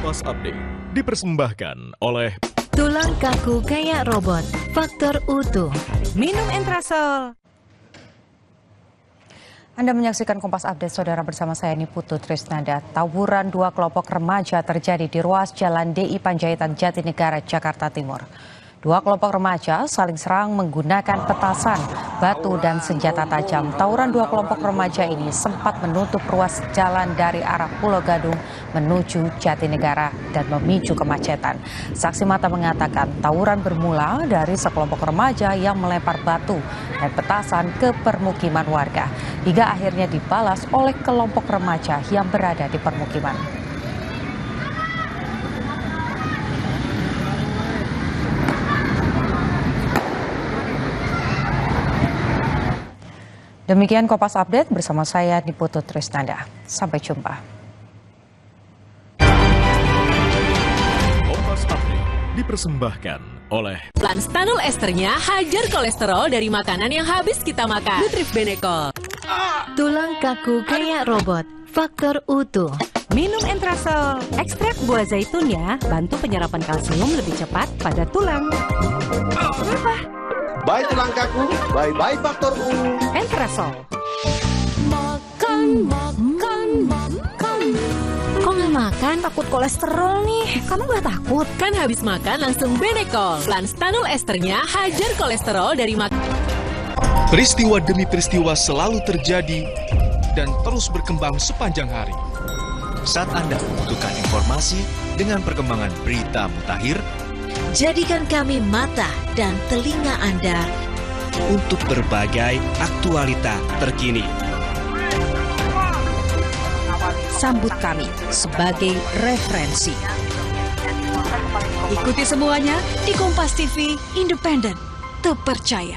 Kompas Update dipersembahkan oleh Tulang kaku kayak robot, faktor utuh. Minum Entrasol. Anda menyaksikan Kompas Update, saudara, bersama saya Niputu Trisnanda. Tawuran dua kelompok remaja terjadi di ruas Jalan DI Panjaitan Jatinegara, Jakarta Timur. Dua kelompok remaja saling serang menggunakan petasan, batu, dan senjata tajam. Tawuran dua kelompok remaja ini sempat menutup ruas jalan dari arah Pulau Gadung menuju Jatinegara dan memicu kemacetan. Saksi mata mengatakan tawuran bermula dari sekelompok remaja yang melempar batu dan petasan ke permukiman warga, hingga akhirnya dibalas oleh kelompok remaja yang berada di permukiman. Demikian Kompas Update bersama saya Niputu Trisnanda. Sampai jumpa. Kompas Update dipersembahkan oleh Planstanul esternya hajar kolesterol dari makanan yang habis kita makan. Nutrif Benecol. Tulang kaku kayak robot, faktor utuh. Minum Entrasol. Ekstrak buah zaitunnya bantu penyerapan kalsium lebih cepat pada tulang. Kenapa? Bye tulang kaku, bye-bye faktor U. Entrasol. Makan. Kok nggak makan? Takut kolesterol nih. Kamu nggak takut? Kan habis makan langsung Benecol. Planstanul esternya hajar kolesterol dari makanan. Peristiwa demi peristiwa selalu terjadi dan terus berkembang sepanjang hari. Saat Anda membutuhkan informasi dengan perkembangan berita mutakhir, Jadikan kami mata dan telinga Anda untuk berbagai aktualita terkini. Sambut kami sebagai referensi. Ikuti semuanya di Kompas TV, independen, terpercaya.